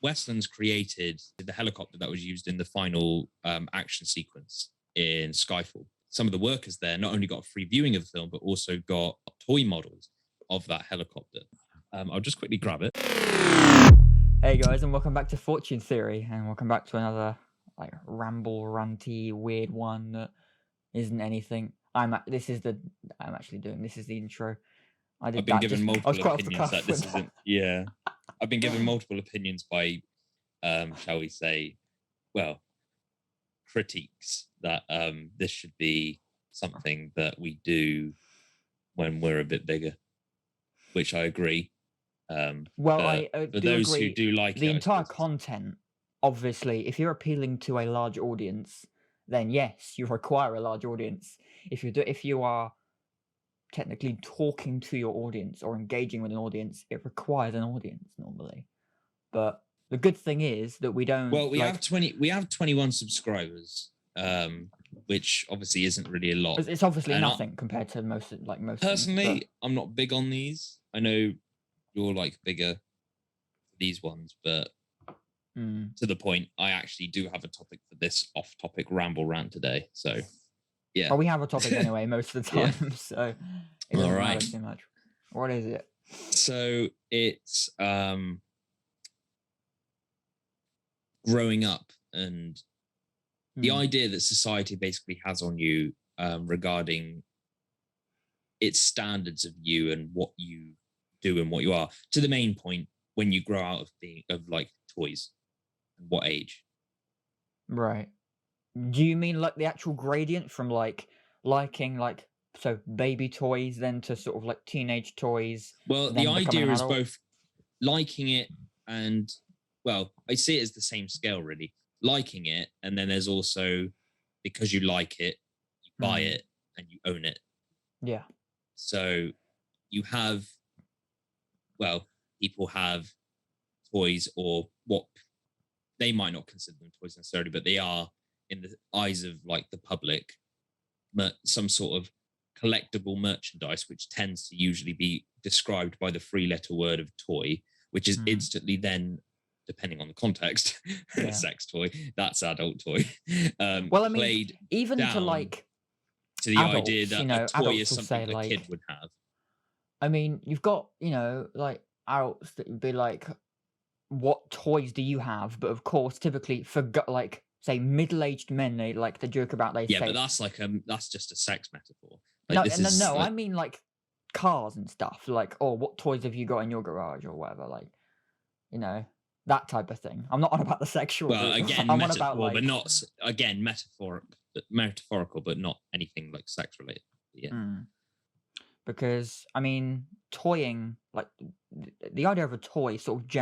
Westlands created the helicopter that was used in the final action sequence in Skyfall. Some of the workers there not only got a free viewing of the film, but also got toy models of that helicopter. I'll just quickly grab it. Hey guys, and welcome back to Fortune Theory, and welcome back to another like ramble, ranty, weird one that isn't anything. This is the intro. I've been given multiple opinions that this isn't. Yeah, I've been given multiple opinions by, shall we say, well, critiques that this should be something that we do when we're a bit bigger, which I agree. I for those who do like the entire content, obviously, if you're appealing to a large audience, then yes, you require a large audience. If you are technically talking to your audience or engaging with an audience, it requires an audience normally. But the good thing is that we don't. Well, we have 21 subscribers, which obviously isn't really a lot. It's obviously nothing compared to most. Personally, things, I'm not big on these. I know you're like bigger for these ones, but to the point, I actually do have a topic for this off-topic ramble rant today. So, yeah. Well, we have a topic anyway most of the time, yeah. So it doesn't matter too much. What is it? So it's growing up and the idea that society basically has on you regarding its standards of you and what you do and what you are, to the main point when you grow out of like toys and what age. Right. Do you mean like the actual gradient from like liking like so baby toys then to sort of like teenage toys? Well, the idea is both liking it and, well, I see it as the same scale really. Liking it, and then there's also, because you like it, you buy it and you own it. Yeah. So you have, well, people have toys, or what they might not consider them toys necessarily, but they are in the eyes of like the public, some sort of collectible merchandise, which tends to usually be described by the three-letter word of toy, which is instantly then, depending on the context, sex toy, that's adult toy. Well, I mean, even to like to the adults, idea that a toy is something a kid would have. I mean, you've got, like adults that would be like, what toys do you have? But of course, typically for like say middle-aged men, they like to joke about say, but that's like that's just a sex metaphor. Like, no, I mean like cars and stuff. Like, oh, what toys have you got in your garage or whatever? Like, that type of thing. I'm not on about the sexual. Well, again, I'm on about like, but not again metaphorical, but not anything like sex related. Yeah. Because I mean, toying, like the idea of a toy, sort of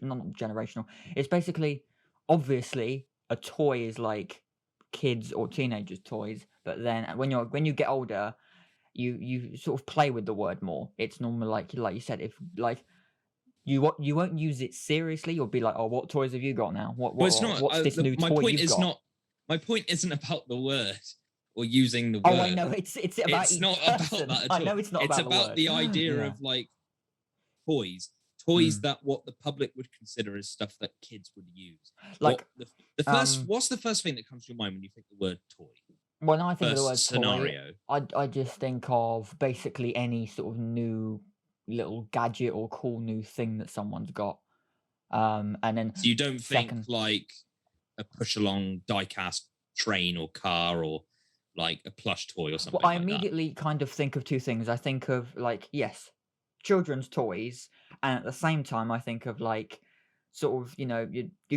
not generational. It's basically, obviously, a toy is like kids or teenagers' toys. But then when you get older, you sort of play with the word more. It's normal, like you said, if like. You won't use it seriously. You'll be like, oh, what toys have you got now? What's this new toy you've got? My point isn't about the word or using the word. Oh, I know. It's about it's not about that at all. I know it's not about the word. It's about the idea of like toys that what the public would consider as stuff that kids would use. Like the first, what's the first thing that comes to your mind when you think the word toy? When I think of the word scenario, I just think of basically any sort of new little gadget or cool new thing that someone's got, and then so you don't think like a push along die-cast train or car or like a plush toy or something. Well, I immediately kind of think of two things. I think of like, yes, children's toys, and at the same time I think of like sort of your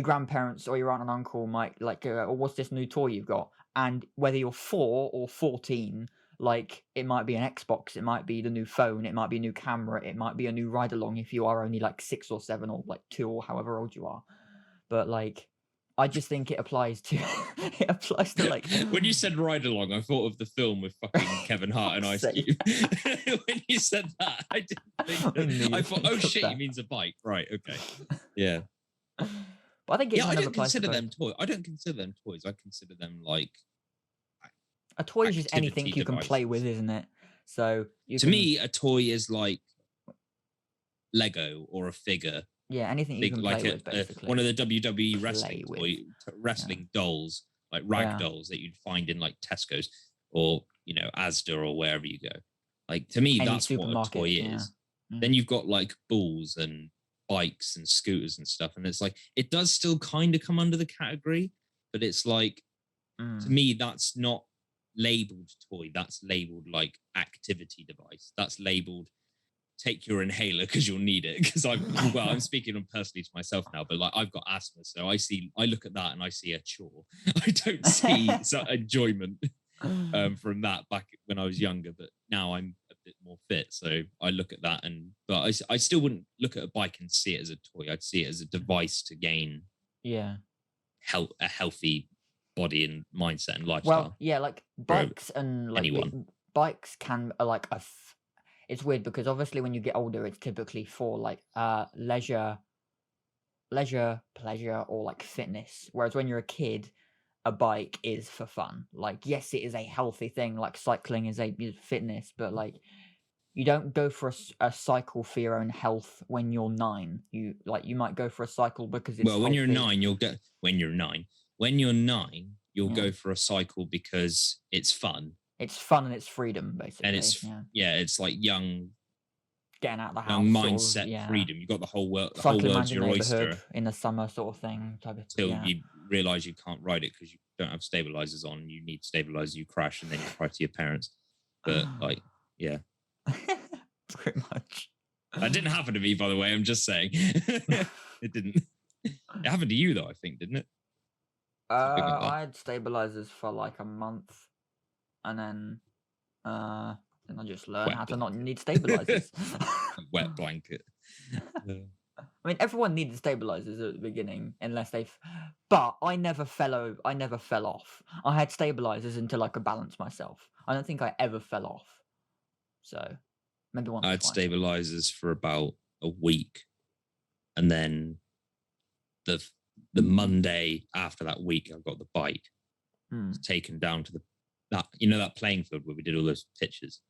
grandparents or your aunt and uncle might like, oh, what's this new toy you've got? And whether you're 4 or 14, like it might be an Xbox, it might be the new phone, it might be a new camera, it might be a new ride along if you are only like 6 or 7 or like 2 or however old you are. But like, I just think it applies to like. When you said ride along, I thought of the film with fucking Kevin Hart and Ice Cube. When you said that, I didn't think. I thought, oh shit, he means a bike, right? Okay, yeah. But I think it I don't consider them toys. I don't consider them toys. I consider them like. A toy is just anything you can play with, isn't it? So to me, a toy is like Lego or a figure anything you Big can like play with, one of basically. the WWE Play with. Yeah. wrestling dolls, like rag Yeah. dolls that you'd find in like Tesco's or Asda or wherever you go. Like to me, Any that's what a toy supermarket. Yeah. is. Then you've got like balls and bikes and scooters and stuff, and it's like it does still kind of come under the category, but it's like to me that's not labeled toy. That's labeled like activity device. That's labeled take your inhaler because you'll need it. Because I'm speaking on personally to myself now, but like I've got asthma, so I look at that and I see a chore. I don't see enjoyment from that back when I was younger, but now I'm a bit more fit, so I look at that but I still wouldn't look at a bike and see it as a toy. I'd see it as a device to gain Yeah. a healthy body and mindset and lifestyle. Well, yeah, like bikes and like anyone. bikes can like it's weird because obviously when you get older, it's typically for like leisure, pleasure, or like fitness. Whereas when you're a kid, a bike is for fun. Like, yes, it is a healthy thing. Like cycling is fitness, but like you don't go for a cycle for your own health when you're 9. You might go for a cycle because it's when you're healthy. 9, you'll go for a cycle because it's fun. It's fun and it's freedom, basically. And it's like young, getting out of the house, young mindset sort of, freedom. You got the whole world, cycling around world's your your oyster neighborhood in the summer, sort of thing. Till you realize you can't ride it because you don't have stabilizers on. You need stabilizers. You crash and then you cry to your parents. But like, yeah, pretty much. That didn't happen to me, by the way. I'm just saying. It didn't. It happened to you though, I think, didn't it? I had stabilizers for like a month, and then I just learned how to not need stabilizers. Wet blanket. I mean, everyone needed stabilizers at the beginning, unless but I never fell off. I had stabilizers until I could balance myself. I don't think I ever fell off. So maybe once. I had stabilizers for about a week, and then the Monday after that week, I got the bike. Was taken down to that playing field where we did all those pictures,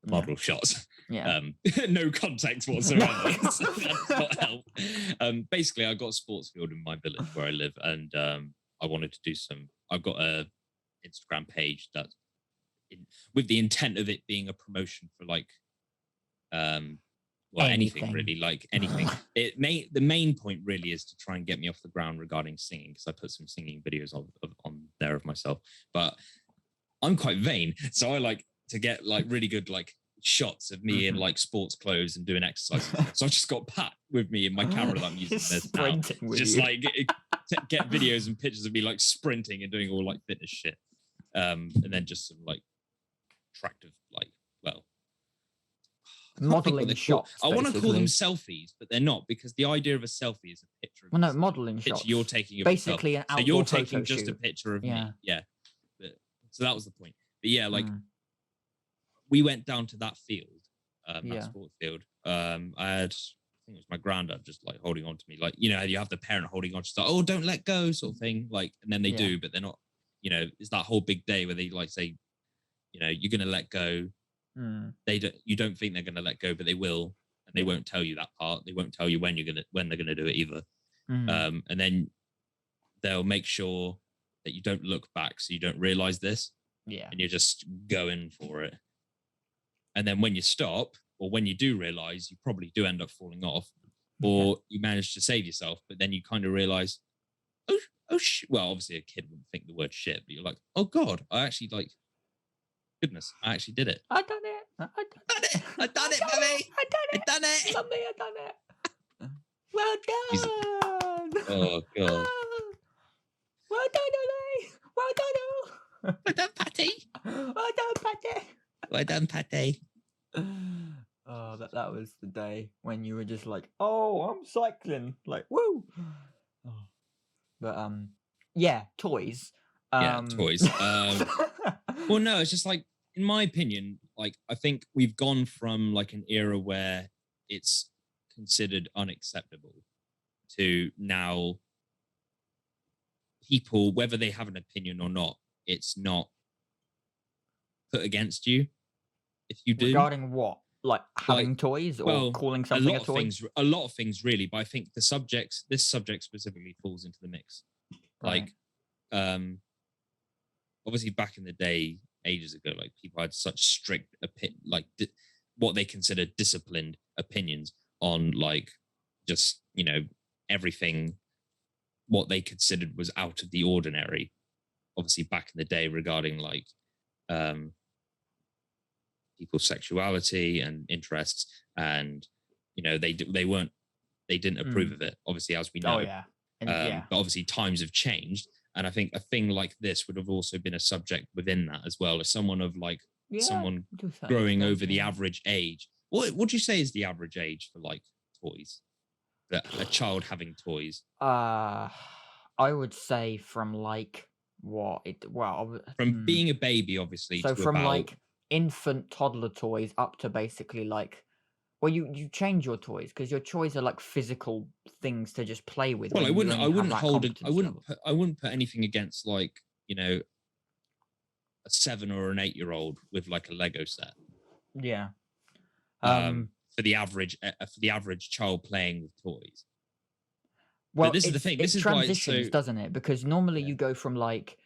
the model shots. Yeah. No context whatsoever. So that's not help. Basically, I got a sports field in my village where I live, and I wanted to do some. I've got a Instagram page that, with the intent of it being a promotion for like, anything really, like anything. The main point really is to try and get me off the ground regarding singing, because I put some singing videos on there of myself. But I'm quite vain, so I like to get like really good like shots of me in like sports clothes and doing exercises. So I've just got Pat with me in my camera that I'm using this now. Just like get videos and pictures of me like sprinting and doing all like fitness shit. And then just some like attractive modeling shots. I want to call them selfies, but they're not, because the idea of a selfie is a picture of modeling shots. You're taking basically an outdoor so you're taking just shoot. a picture of me. Yeah. So that was the point. But yeah, like we went down to that field, that sports field. I think it was my granddad just like holding on to me, like, you have the parent holding on to stuff. Oh, don't let go, sort of thing. Like, and then they do, but they're not. It's that whole big day where they like say, you're gonna let go. You don't think they're going to let go, but they will, and they won't tell you that part. They won't tell you when they're going to do it either. And then they'll make sure that you don't look back, so you don't realize this. And you're just going for it. And then when you stop, or when you do realize, you probably do end up falling off, or you manage to save yourself, but then you kind of realize, well, obviously a kid wouldn't think the word shit, but you're like, oh God, I actually like. Goodness, I actually did it. I done it. I done it, baby. I done it. Mommy, I done it. Well done. Oh God. Well done, Ollie. Well done, Well done, Patty. Well done, Patty. Well done, Patty. Oh, that was the day when you were just like, oh, I'm cycling, like, woo. Oh. But toys. Toys. Well, no, it's just like, in my opinion, like, I think we've gone from like an era where it's considered unacceptable to now people, whether they have an opinion or not, it's not put against you if you do. Regarding what? Like Like, having toys or well, calling something a toy? a lot of things really, but I think this subject specifically falls into the mix. Right. Like, um, obviously back in the day, ages ago, like people had such strict what they considered disciplined opinions on like just everything what they considered was out of the ordinary. Obviously, back in the day, regarding like um, people's sexuality and interests, and they didn't approve Mm. of it. Obviously, as we Oh know, yeah. And yeah. but obviously times have changed, and I think a thing like this would have also been a subject within that as well, as someone of like Yeah, someone to a certain growing extent, over the yeah. average age. What would you say is the average age for like toys? That a child having toys Uh, I would say from like what it well, from being a baby, obviously, so to from about. like infant toddler toys up to basically like well, you change your toys because your toys are like physical things to just play with Well, when you I only have wouldn't that hold it. competence level. I wouldn't put anything against like a 7 or an 8-year-old with like a Lego set. Yeah. For the average child playing with toys. But Well, this is the thing. This it is why it's so. transitions, doesn't it? Because normally Yeah. you go from like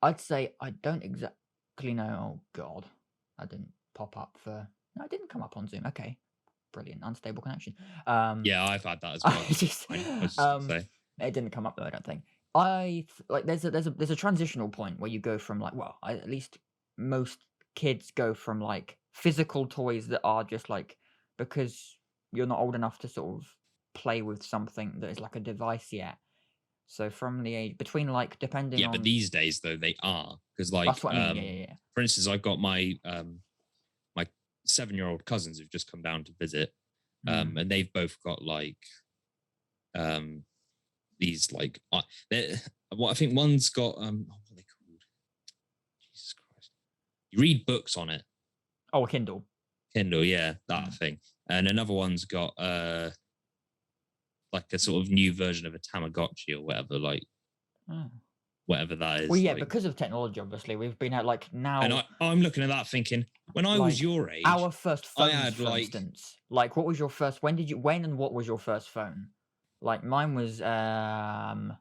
I'd say I don't exactly know. Oh God, I didn't pop up for. No, it didn't come up on Zoom. Okay, brilliant. Unstable connection. Yeah, I've had that as I well. just I was just gonna say. it didn't come up though. I don't think. Like there's a transitional point where you go from like well at least most kids go from like physical toys that are just like because you're not old enough to sort of play with something that is like a device yet. So from the age between like depending Yeah, but on these days though they are because like that's what I mean. Yeah. for instance, I've got my 7-year-old cousins who've just come down to visit, Mm. and they've both got like um these like what I think one's got what are they called? Jesus Christ! You read books on it. Oh, a Kindle. Kindle, yeah, that thing. And another one's got like a sort of new version of a Tamagotchi or whatever, like whatever that is. Well, yeah, like, because of technology, obviously, we've been at like and now. I'm looking at that thinking, when I was Like your age, our first I phones, had for like instance. Like, what was your first? When and what was your first phone? Like, mine was a um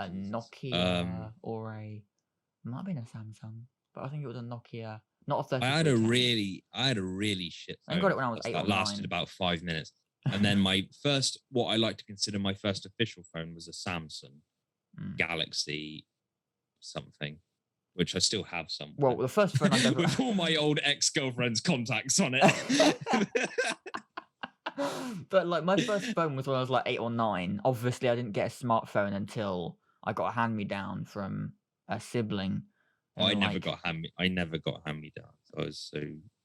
Nokia or might have been a Samsung, but I think it was a Nokia, not a I had 3310. a really shit I got phone it when I was 8 or that lasted 9. about 5 minutes. And then my first, what I like to consider my first official phone was a Samsung Galaxy something, which I still have somewhere. Well, the first phone I've ever with all my old ex-girlfriend's contacts on it. But like my first phone was when I was like 8 or 9. Obviously, I didn't get a smartphone until I got a hand-me-down from a sibling. And I never got hand me downs. I was so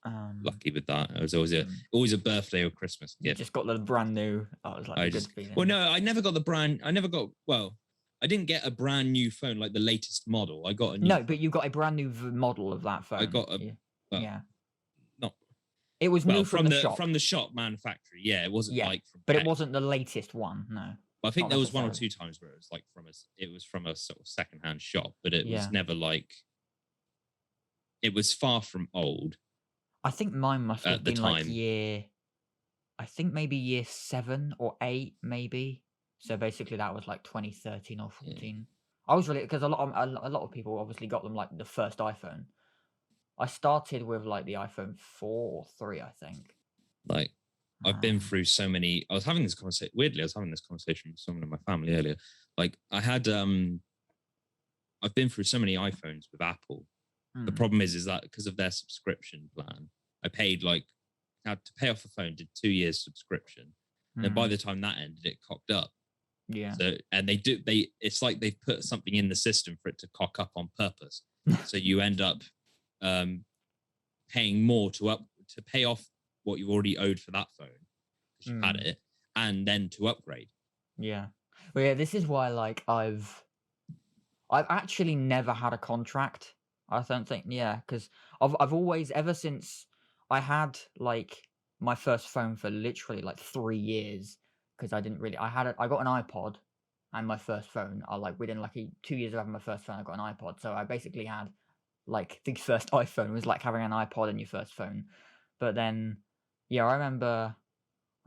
um, lucky with that. It was always a birthday or Christmas you gift. just got the brand new. I was like, good feeling. Well, no, I never got I didn't get a brand new phone like the latest model. I got a new No, but you got a brand new model of that phone. I got a yeah. Not It was new from the shop. From the shop manufacturer. Yeah, it wasn't like from but it wasn't the latest one. No. But I think there was one or two times where it was like from a sort of secondhand shop, but it was never like it was far from old. I think mine must have been like I think maybe year 7 or 8, maybe. So basically, that was like 2013 or 14. Yeah. I was really because a lot of people obviously got them like the first iPhone. I started with like the iPhone 4 or 3, I think. Like I've been through so many. I was having this conversation. Weirdly, I was having this conversation with someone in my family earlier. Like I had, I've been through so many iPhones with Apple. The problem is that because of their subscription plan, I paid had to pay off the phone. Did 2 years subscription, and then by the time that ended, it cocked up. Yeah. So and it's like they've put something in the system for it to cock up on purpose. So you end up paying more to pay off what you already owed for that phone because you had it, and then to upgrade. Yeah. Well, yeah. This is why, like, I've actually never had a contract. I don't think, because I've always ever since I had like my first phone for literally like 3 years because I didn't really I got an iPod and my first phone. I like within like 2 years of having my first phone, I got an iPod. So I basically had like the first iPhone was like having an iPod and your first phone. But then Yeah, I remember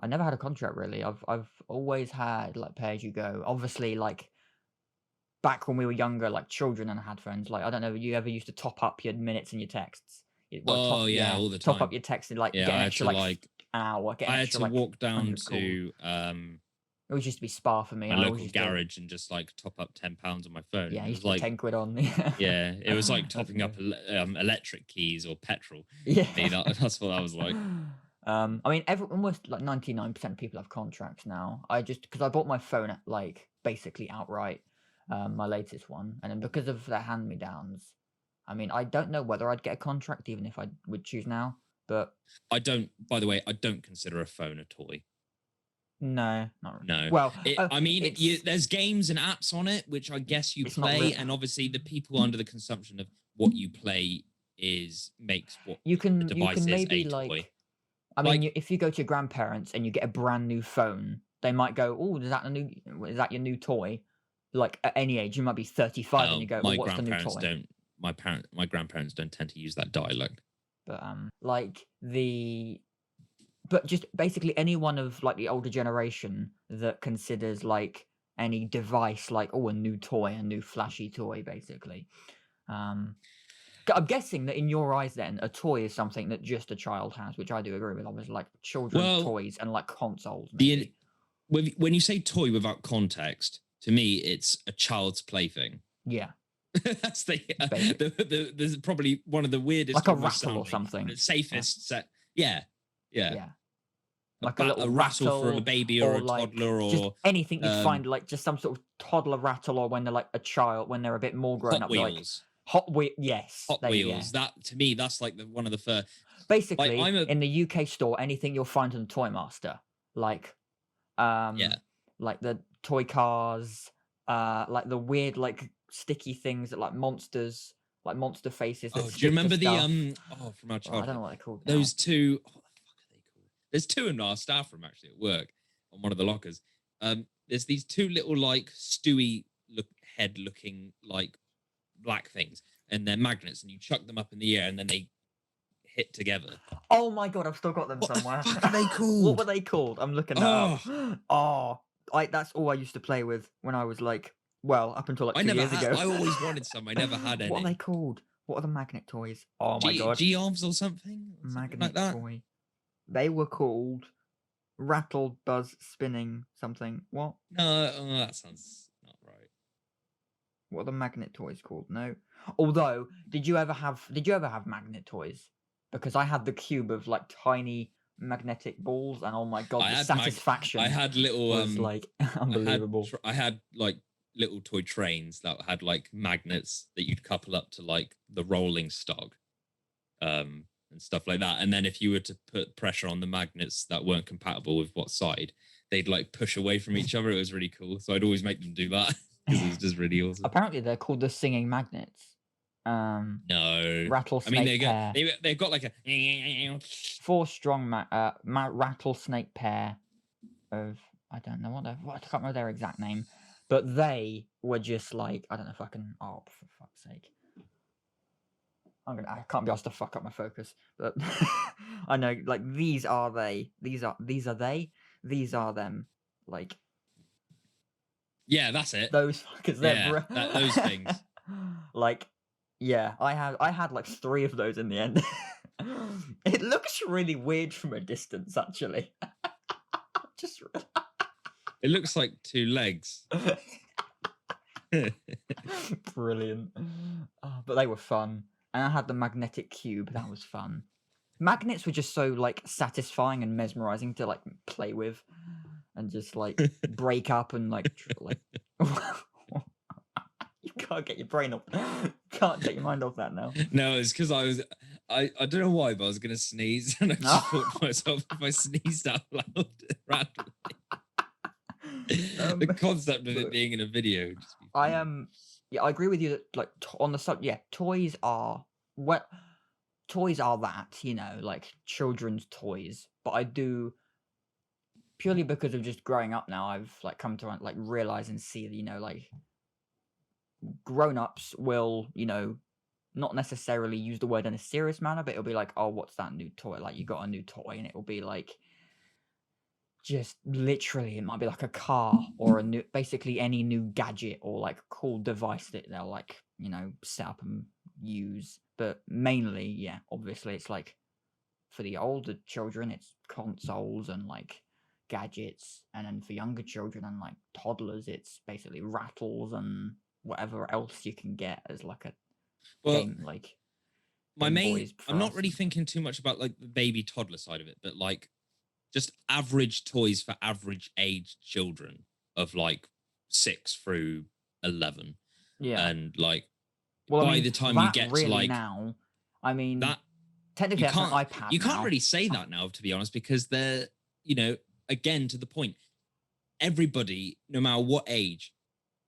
I never had a contract really. I've always had like pay as you go. Obviously, like back when we were younger, like children and had phones. Like I don't know, you ever used to top up your minutes and your texts? Well, Oh yeah, all the top up time. your texts and like Yeah, get an extra like an hour, get an I had extra to like walk down 100 calls. to It always used to be Spa for me. my I always local used to, garage and just like top up £10 on my phone, yeah, and I it used was to put like 10 quid on. yeah, it was like That's topping up me. electric keys or petrol Yeah. for me. That's what that was like. I mean, almost like 99% of people have contracts now. I just because I bought my phone at like basically outright, my latest one, and then because of the hand me downs, I mean, I don't know whether I'd get a contract even if I would choose now, but I don't. By the way, I don't consider a phone a toy. no, not No, well. I mean, It's there's games and apps on it which I guess you it's not play, real. and obviously the people under the consumption of what you play is makes what the You device can is maybe a toy. like, I mean, Like, if you go to your grandparents and you get a brand new phone, they might go, "Oh, is that your new toy?" Like at any age, you might be 35 and you go, "Oh, my what's the new grandparents toy?" don't. My grandparents don't tend to use that dialect. But like but just basically anyone of like the older generation that considers like any device like a new toy, a new flashy toy, basically. Um, I'm guessing that in your eyes, then a toy is something that just a child has, which I do agree with. Obviously, like children's Well, toys and like consoles, the maybe. when you say toy without context, to me, it's a child's plaything. Yeah, That's basic, there's probably one of the weirdest, like a almost rattle or sounding, something. but Yeah, safest set. Yeah, yeah. yeah. Like a A little rattle for a rattle baby or or a like toddler, just or anything you'd um, find, like just some sort of toddler rattle, or when they're like a child, when they're a bit more grown Hot up, they're like Wheels. Hot Wheel. Yes, Hot there you go. Wheels. That to me, that's like one of the first. Like Basically, I'm a in the UK store, anything you'll find in Toy Master, like yeah. like the toy cars, like the weird like sticky things that like monsters, like monster faces that Oh, do you stick to remember the stuff. from our Oh, I don't childhood? know what they're called now. Those two. Oh, what the fuck are they called? There's two in our staff room actually at work on one of the lockers. There's these two little like Stewie head looking like black things, and they're magnets, and you chuck them up in the air, and then they hit together. Oh my god, I've still got them What the somewhere. fuck are they What were called? they called? I'm looking that up. Oh, Oh, I that's all I used to play with when I was like, well, up until like I 2 never years had. ago. I always wanted some. I never had What are they any. called? What are the magnet toys? Oh my god. Geovs or something like Magnet that. toy. They were called Rattle Buzz Spinning something. What? No, that sounds not right. What are the magnet toys called? No. Although, did you ever have magnet toys? Because I had the cube of like tiny magnetic balls, and oh my god, I the had I satisfaction had little was like unbelievable. I had like little toy trains that had like magnets that you'd couple up to like the rolling stock, and stuff like that. And then if you were to put pressure on the magnets that weren't compatible with what side, they'd like push away from each other. It was really cool. So I'd always make them do that because it was just really awesome. Apparently, they're called the singing magnets. No, I mean Rattlesnake pair. they've got like a 4 strong rattlesnake pair of I don't know what I can't remember their exact name, but they were just like I don't know if I can. Oh, for fuck's sake! I can't be asked to fuck up my focus, but I know like these are they. These are they. These are them. Like yeah, that's it. those fuckers. Yeah, those things. Like yeah, I had like 3 of those in the end. It looks really weird from a distance, actually. Just It looks like two legs. brilliant. Oh, but they were fun. And I had the magnetic cube. That was fun. Magnets were just so like satisfying and mesmerizing to like play with and just like break up and like you can't get your brain off. Can't take your mind off that now. No, it's because I don't know why, but I was gonna sneeze, and I just thought to myself, if I sneezed out loud randomly, the concept of it being in a video would just be funny. Yeah, I agree with you that like on the yeah, toys are toys are that, like children's toys. But I do purely because of just growing up now, I've like come to like realize and see that, like grown-ups will, not necessarily use the word in a serious manner, but it'll be like, oh, what's that new toy? Like you got a new toy, and it will be like just literally, it might be like a car or a new, basically any new gadget or like cool device that they'll like, set up and use. But mainly, yeah, obviously it's like for the older children, it's consoles and like gadgets, and then for younger children and like toddlers, it's basically rattles and whatever else you can get as like a Well, game, like my Game main, Boys for I'm not us. really thinking too much about like the baby toddler side of it, but like just average toys for average age children of like 6 through 11. Yeah. And like Well, I by mean, the time you that get to really like now, I mean, that, technically you that's an can't iPad you can't now. really say that now, to be honest, because they're, again, to the point, everybody, no matter what age,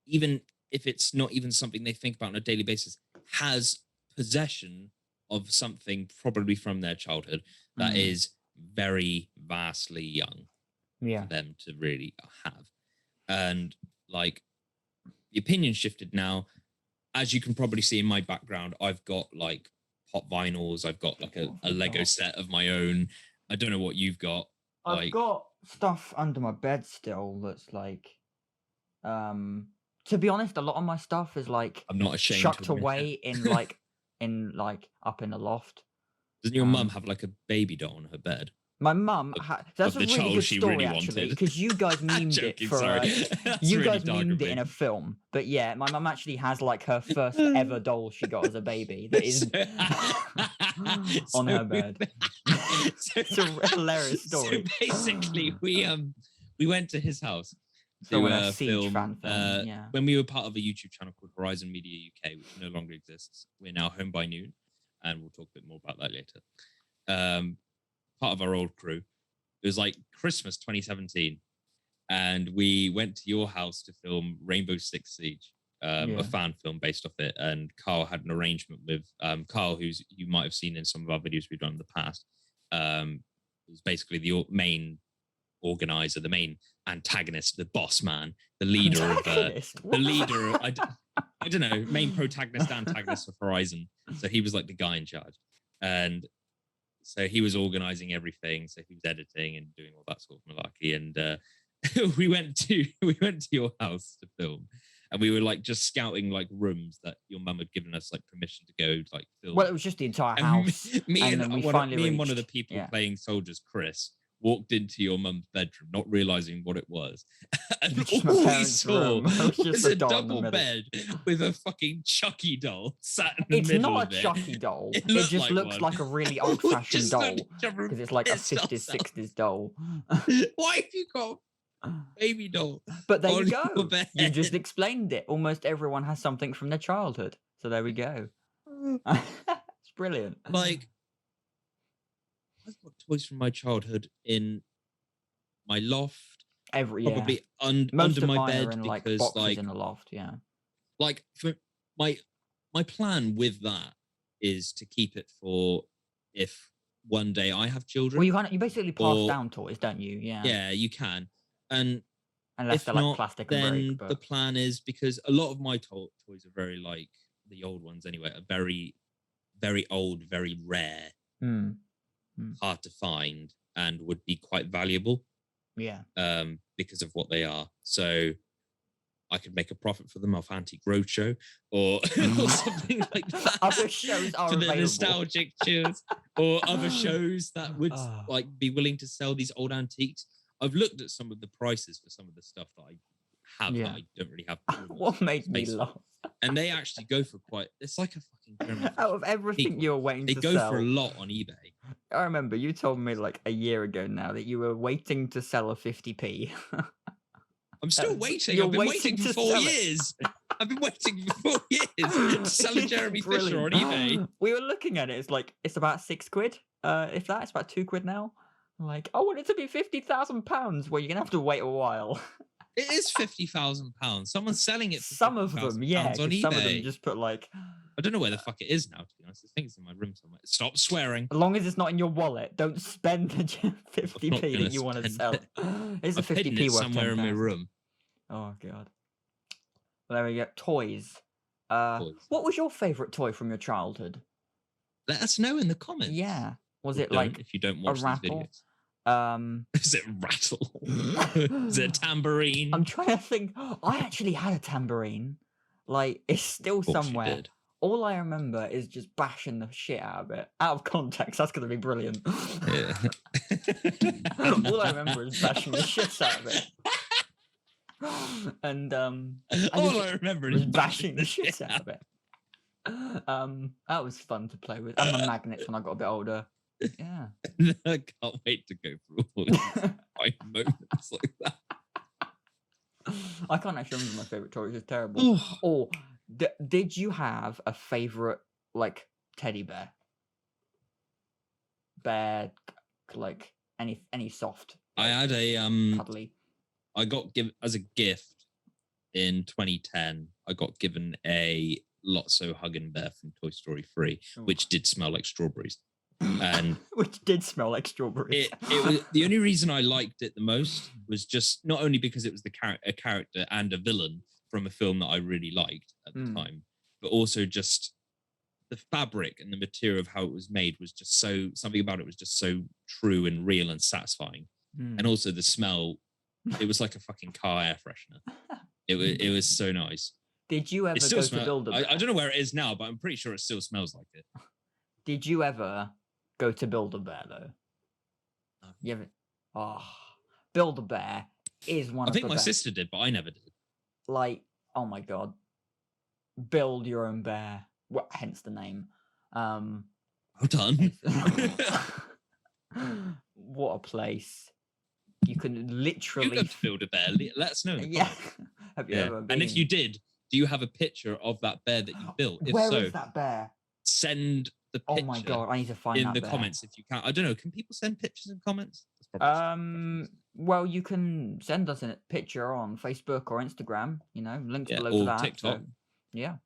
even if it's not even something they think about on a daily basis, has possession of something probably from their childhood that is very vastly young Yeah. for them to really have. And like the opinion shifted now. As you can probably see in my background, I've got like pop vinyls, I've got like a Lego set of my own. I don't know what you've got. I've got stuff under my bed still that's like, to be honest, a lot of my stuff is like I'm not ashamed chucked to admit away it. in like up in the loft. Doesn't your mum have like a baby doll on her bed? My mum that's a the really child good she story really actually, wanted. because you guys memed it Joking, for sorry. you really guys dark of memed it me. in a film. But yeah, my mum actually has like her first ever doll she got as a baby that is on her bed. It's a hilarious story. So basically, we went to his house to Filming a Siege film, fan film, yeah. when we were part of a YouTube channel called Horizon Media UK, which no longer exists. We're now Home by Noon, and we'll talk a bit more about that later. Part of our old crew. It was like Christmas 2017, and we went to your house to film Rainbow Six Siege, a fan film based off it. And Carl had an arrangement with Carl, who's you might have seen in some of our videos we've done in the past. Was basically the main organizer, the main antagonist, the boss man, the leader of I don't know, main protagonist, antagonist of Horizon. So he was like the guy in charge, and so he was organizing everything. So he was editing and doing all that sort of malarkey. And we went to your house to film, and we were like just scouting like rooms that your mum had given us like permission to go like film. Well, it was just the entire house. Me and one of the people playing soldiers, Chris, walked into your mum's bedroom, not realizing what it was. And all we saw was a double bed with a fucking Chucky doll sat in the middle of it. It's not a Chucky doll. It just looks like a really old-fashioned doll, because it's like a 50s, 60s doll. Why have you got a baby doll? But there you go. You just explained it. Almost everyone has something from their childhood. So there we go. It's brilliant. Like, I've got toys from my childhood in my loft, probably under my bed, in, because boxes like in the loft, like for my plan with that is to keep it for if one day I have children. Well, you basically pass down toys, don't you? Yeah, you can. And unless if they're not, like plastic then and break. The plan is, because a lot of my toys are very like the old ones anyway, are very, very old, very rare. Hard to find, and would be quite valuable. Because of what they are. So I could make a profit for them off Antique Roadshow or something like that. Other shows are for the available. Nostalgic shows, or other shows that would like be willing to sell these old antiques. I've looked at some of the prices for some of the stuff that I have that I don't really have. What made me laugh? And they actually go for quite. It's like a fucking. Out of everything you're waiting to sell, they go for a lot on eBay. I remember you told me like a year ago now that you were waiting to sell a 50p. I'm still waiting. I've been waiting for 4 years. I've been waiting for 4 years to sell a Jeremy Fisher on eBay. We were looking at it. It's about £6. If that, it's about £2 now. Like, I want it to be £50,000. Well, you're gonna have to wait a while. It is £50,000. Someone's selling it for some of them, on eBay. Some of them just put like, I don't know where the fuck it is now, to be honest. I think it's in my room somewhere. Stop swearing. As long as it's not in your wallet, don't spend the 50p that you want to sell. It's a 50p worth somewhere in my room. Oh god. Well, there we go. Toys. toys. What was your favorite toy from your childhood? Let us know in the comments. Yeah. Was Or it don't like if you don't a watch these rattle? videos. Um, Is it rattle? Is it a tambourine? I'm trying to think. I actually had a tambourine. Like, it's still Of course you somewhere. did. All I remember is just bashing the shit out of it. Out of context, that's gonna be brilliant. Yeah. All I remember is bashing the shit out of it. And All I remember was is bashing the shit out of it. That was fun to play with. And my magnets when I got a bit older. Yeah. I can't wait to go through all these fine moments like that. I can't actually remember my favorite toy. It's just terrible. Or did you have a favorite like teddy bear? Like any soft. I like, had a cuddly. I got given as a gift in 2010. I got given a Lotso Huggin' Bear from Toy Story 3, which did smell like strawberries. And which did smell like strawberries. It was the only reason I liked it the most was just not only because it was a character and a villain from a film that I really liked at the time, but also just the fabric and the material of how it was made was just something about it was just so true and real and satisfying. And also the smell, it was like a fucking car air freshener. It was so nice. Did you ever go to Build-A-Bear? I don't know where it is now, but I'm pretty sure it still smells like it. Did you ever go to Build-A-Bear though? No. You ever? Oh, Build-A-Bear is one. I of think the my best. sister did, but I never did. Like, oh my god, build your own bear. Well, hence the name. Well done. What a place! You can literally. You got to build a bear. Let us know. Yeah. Have you ever been? And if you did, do you have a picture of that bear that you built? If Where so, is that bear? send the picture. Oh my god, I need to find in that the bear. comments if you can. I don't know. Can people send pictures in comments? Well, you can send us a picture on Facebook or Instagram. You know, links below to or that. TikTok. So, yeah.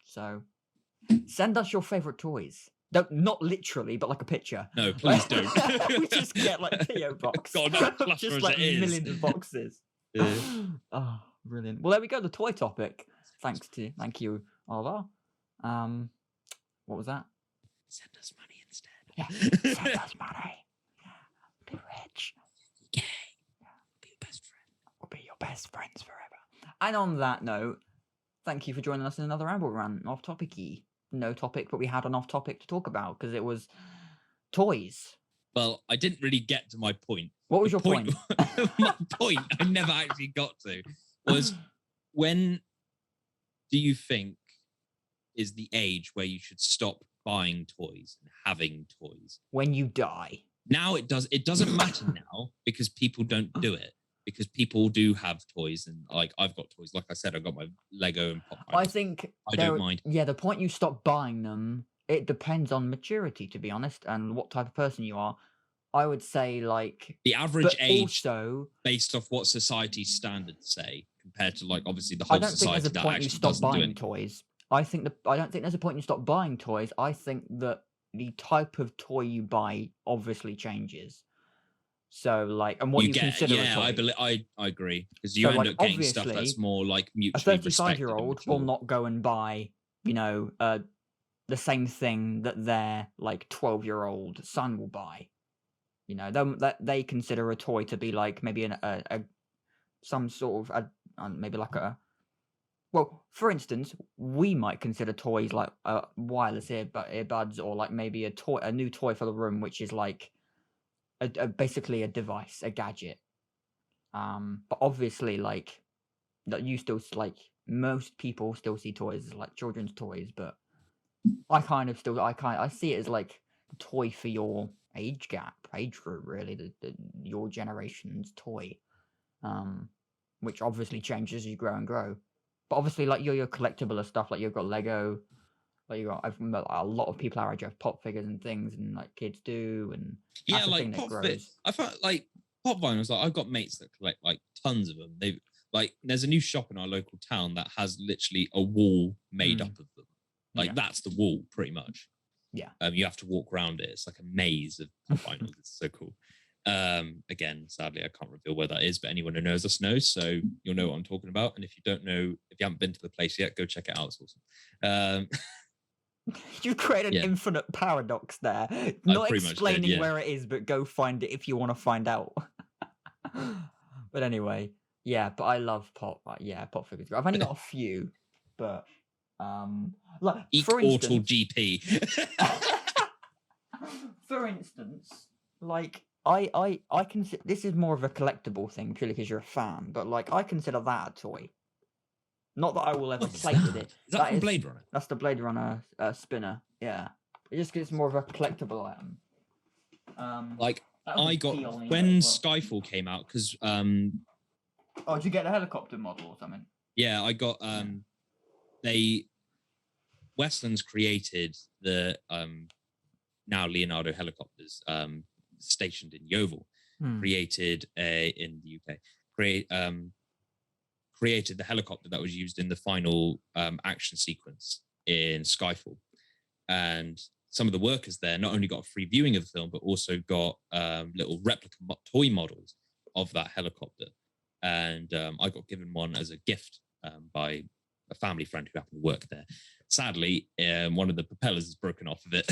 So, send us your favorite toys. Don't, not literally, but like a picture. No, please don't. We just get like PO box. God, no, just like millions of boxes. Yeah. Oh, brilliant. Well, there we go. The toy topic. Thank you, Oliver. What was that? Send us money instead. Yeah, send us money. Be rich. Yeah. Be your best friend. We'll be your best friends forever. And on that note, thank you for joining us in another Ramble Rant. Off topic-y. No topic, but we had an off topic to talk about because it was toys. Well, I didn't really get to my point. What was your point? My point I never actually got to was, when do you think is the age where you should stop buying toys and having toys? When you die. Now it doesn't matter now because people don't do it. Because people do have toys, and like I've got toys. Like I said, I got my Lego and Pop. I think I don't mind. Yeah, the point you stop buying them, it depends on maturity, to be honest, and what type of person you are. I would say like the average age, also based off what society's standards say, compared to like obviously the whole I don't society think there's a point you stop buying toys. I don't think there's a point you stop buying toys. I think that the type of toy you buy obviously changes. So like, and what you consider a toy. I agree, because you end up getting stuff that's more like mutually a 35-year-old will not go and buy, you know, the same thing that their like 12-year-old son will buy. You know, that they consider a toy to be like maybe some sort of maybe like a. Well, for instance, we might consider toys like wireless earbuds, or like maybe a new toy for the room, which is like basically a device, a gadget. But obviously, like that, you still like most people still see toys as like children's toys, but I see it as like a toy for your age group, really, your generation's toy. Which obviously changes as you grow and grow. But obviously, like your collectible stuff, like you've got Lego, like I've met a lot of people our age have pop figures and things, and like kids do, and yeah, like pop. I felt like pop vinyls. Like I've got mates that collect like tons of them. They like there's a new shop in our local town that has literally a wall made up of them. Like that's the wall, pretty much. Yeah. You have to walk around it. It's like a maze of pop vinyls. It's so cool. Again, sadly, I can't reveal where that is, but anyone who knows us knows, so you'll know what I'm talking about. And if you don't know, if you haven't been to the place yet, go check it out. It's awesome. You created an Yeah, infinite paradox there. I Not pretty much did. explaining Yeah, where it is, but go find it if you want to find out. But anyway, yeah, but I love pop figures. I've only got a few, but like Eek for Autal instance, GP. for instance, like I consider this is more of a collectible thing purely because you're a fan, but like I consider that a toy. Not that I will ever What is play with that? it. Is that from Blade Runner? That's the Blade Runner spinner. Yeah, it just gives more of a collectible item. Like That was I a got key on the when as well. Skyfall came out, because Oh, did you get a helicopter model or something? yeah, I got they Westlands created the now Leonardo helicopters stationed in Yeovil, created in the UK, created the helicopter that was used in the final action sequence in Skyfall. And some of the workers there not only got a free viewing of the film, but also got little replica toy models of that helicopter. And I got given one as a gift by a family friend who happened to work there. Sadly, one of the propellers is broken off of it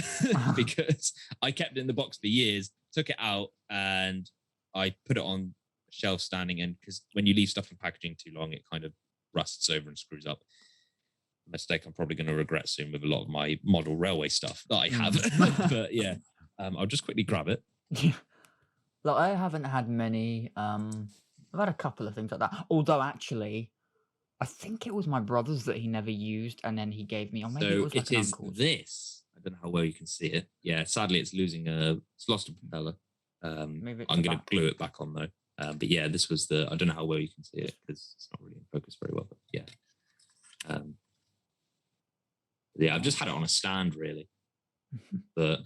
because I kept it in the box for years, took it out, and I put it on a shelf standing in, because when you leave stuff in packaging too long, it kind of rusts over and screws up. A mistake I'm probably going to regret soon with a lot of my model railway stuff that I have. But yeah, I'll just quickly grab it. Look, I haven't had many. I've had a couple of things like that. Although actually, I think it was my brother's that he never used, and then he gave me, or maybe it was like an uncle's. This. I don't know how well you can see it. Yeah, sadly, it's lost a propeller. I'm going to glue it back on though. But yeah, this was I don't know how well you can see it because it's not really in focus very well. But yeah. Yeah, I've just had it on a stand really. But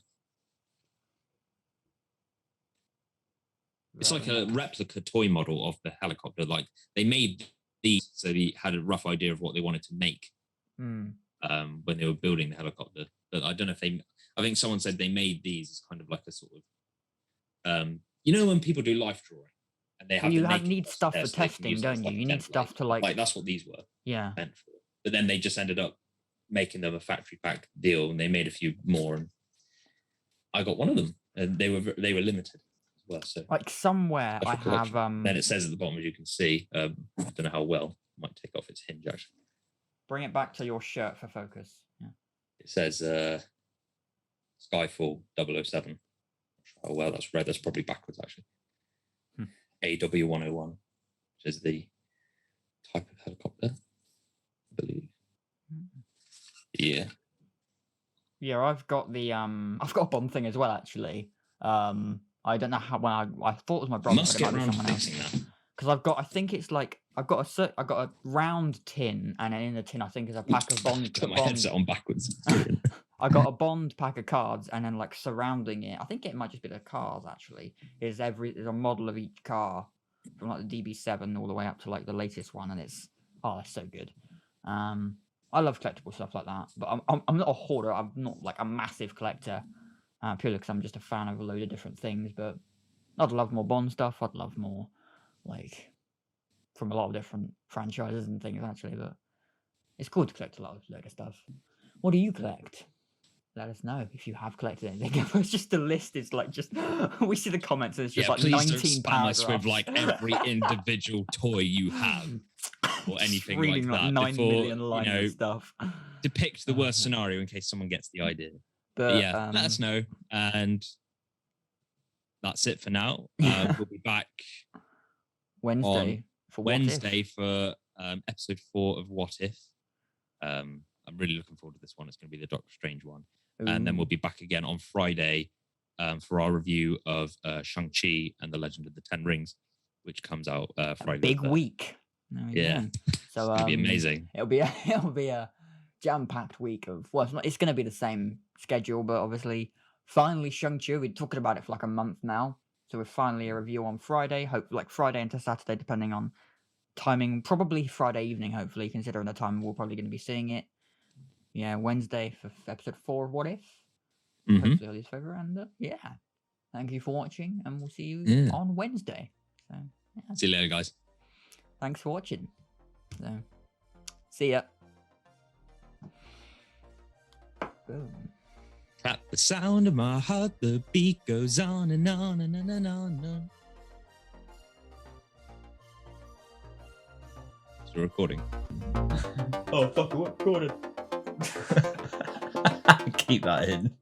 it's like a replica toy model of the helicopter. Like they made these, so they had a rough idea of what they wanted to make when they were building the helicopter. But I don't know if I think someone said they made these as kind of like a sort of, when people do life drawing and they have need stuff for testing, don't you? You need stuff to like that's what these were. Yeah. Meant for. But then they just ended up making them a factory pack deal, and they made a few more, and I got one of them, and they were limited as well. So like somewhere I have then it says at the bottom, as you can see, I don't know how well, I might take off its hinge actually. Bring it back to your shirt for focus. Yeah. It says Skyfall 007. Oh well, that's red. That's probably backwards actually. AW101, which is the type of helicopter, I believe. Yeah. Yeah, I've got a Bond thing as well actually. I don't know how. When I thought it was my brother. Must get around to fixing that. Because I think it's like I've got a round tin, and then in the tin I think is a pack of Bond. Put my headset on backwards. I got a Bond pack of cards, and then like surrounding it, I think it might just be the cars actually. There's a model of each car from like the DB7 all the way up to like the latest one, and it's so good. I love collectible stuff like that, but I'm not a hoarder. I'm not like a massive collector, purely because I'm just a fan of a load of different things. But I'd love more Bond stuff. I'd love more like from a lot of different franchises and things actually. But it's cool to collect a load of stuff. What do you collect? Let us know if you have collected anything. It's just the list is like just we see the comments and it's just like 19 paragraphs. With like every individual toy you have or anything like that 9 million lines of stuff. Depict the worst scenario in case someone gets the idea. But yeah, let us know. And that's it for now. We'll be back Wednesday for episode 4 of What If. I'm really looking forward to this one. It's going to be the Doctor Strange one. Ooh. And then we'll be back again on Friday for our review of Shang-Chi and the Legend of the Ten Rings, which comes out Friday. Big week. Yeah. So it's going to be amazing. It'll be a jam-packed week of, well, it's going to be the same schedule, but obviously finally Shang-Chi, we're talking about it for like a month now. So we're finally a review on Friday, hope like Friday into Saturday, depending on timing, probably Friday evening, hopefully, considering the time we're probably going to be seeing it. Yeah, Wednesday for episode 4 of What If. Hopefully all is over, and yeah. Thank you for watching, and we'll see you Yeah. on Wednesday. So, yeah. See you later, guys. Thanks for watching. So, see ya. Boom. At the sound of my heart, the beat goes on and on and on and on and on. Still recording. Oh, fuck, what recorded? Keep that in.